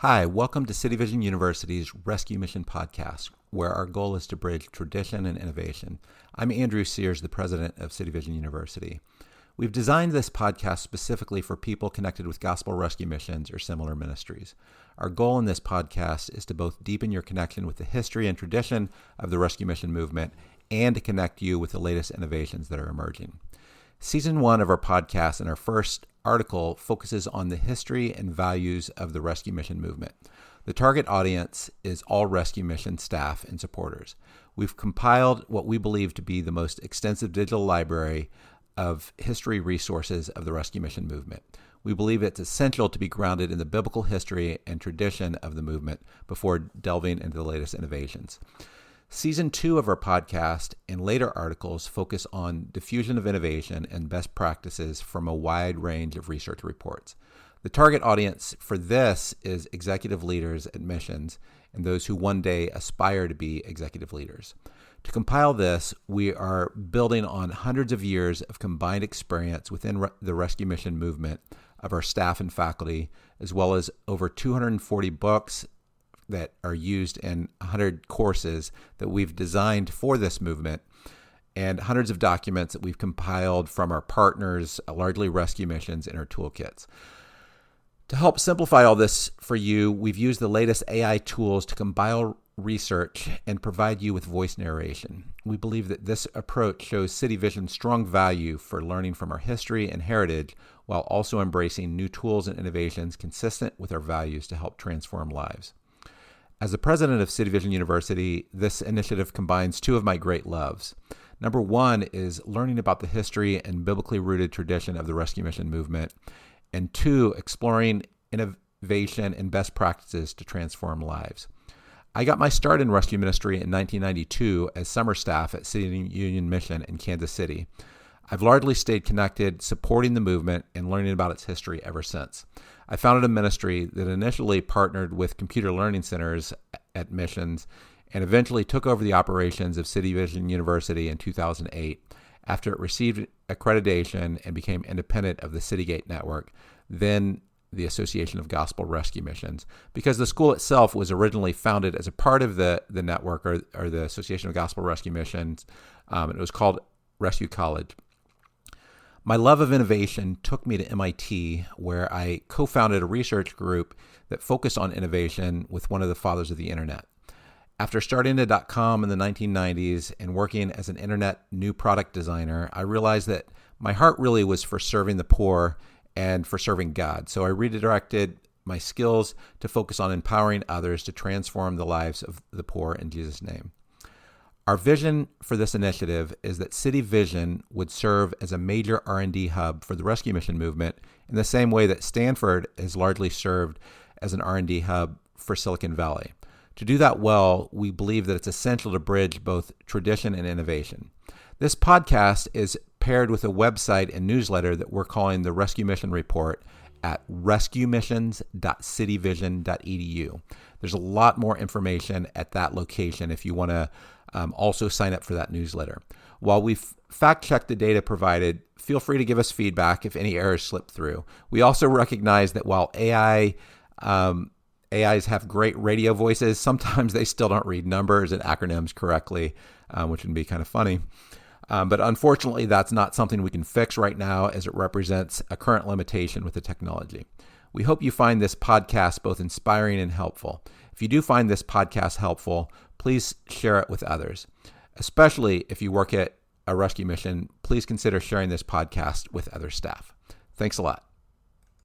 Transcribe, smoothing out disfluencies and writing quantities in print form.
Hi, welcome to City Vision University's Rescue Mission Podcast, where our goal is to bridge tradition and innovation. I'm Andrew Sears, the president of City Vision University. We've designed this podcast specifically for people connected with gospel rescue missions or similar ministries. Our goal in this podcast is to both deepen your connection with the history and tradition of the rescue mission movement and to connect you with the latest innovations that are emerging. Season 1 of our podcast and our first article focuses on the history and values of the rescue mission movement. The target audience is all rescue mission staff and supporters. We've compiled what we believe to be the most extensive digital library of history resources of the rescue mission movement. We believe it's essential to be grounded in the biblical history and tradition of the movement before delving into the latest innovations. Season 2 of our podcast and later articles focus on diffusion of innovation and best practices from a wide range of research reports. The target audience for this is executive leaders at missions and those who one day aspire to be executive leaders. To compile this, we are building on hundreds of years of combined experience within the rescue mission movement of our staff and faculty, as well as over 240 books that are used in 100 courses that we've designed for this movement, and hundreds of documents that we've compiled from our partners, largely rescue missions, in our toolkits. To help simplify all this for you, we've used the latest AI tools to compile research and provide you with voice narration. We believe that this approach shows City Vision's strong value for learning from our history and heritage while also embracing new tools and innovations consistent with our values to help transform lives. As the president of City Vision University, this initiative combines two of my great loves. Number one is learning about the history and biblically rooted tradition of the rescue mission movement, and two, exploring innovation and best practices to transform lives. I got my start in rescue ministry in 1992 as summer staff at City Union Mission in Kansas City. I've largely stayed connected, supporting the movement and learning about its history ever since. I founded a ministry that initially partnered with computer learning centers at missions and eventually took over the operations of City Vision University in 2008 after it received accreditation and became independent of the Citygate Network, then the Association of Gospel Rescue Missions, because the school itself was originally founded as a part of the network or the Association of Gospel Rescue Missions. It was called Rescue College. My love of innovation took me to MIT, where I co-founded a research group that focused on innovation with one of the fathers of the internet. After starting at .com in the 1990s and working as an internet new product designer, I realized that my heart really was for serving the poor and for serving God. So I redirected my skills to focus on empowering others to transform the lives of the poor in Jesus' name. Our vision for this initiative is that City Vision would serve as a major R&D hub for the rescue mission movement in the same way that Stanford has largely served as an R&D hub for Silicon Valley. To do that well, we believe that it's essential to bridge both tradition and innovation. This podcast is paired with a website and newsletter that we're calling the Rescue Mission Report at rescuemissions.cityvision.edu. There's a lot more information at that location if you want to also sign up for that newsletter. While we've fact-checked the data provided, feel free to give us feedback if any errors slip through. We also recognize that while AIs have great radio voices, sometimes they still don't read numbers and acronyms correctly, which can be kind of funny. But unfortunately, that's not something we can fix right now, as it represents a current limitation with the technology. We hope you find this podcast both inspiring and helpful. If you do find this podcast helpful, please share it with others. Especially if you work at a rescue mission, please consider sharing this podcast with other staff. Thanks a lot.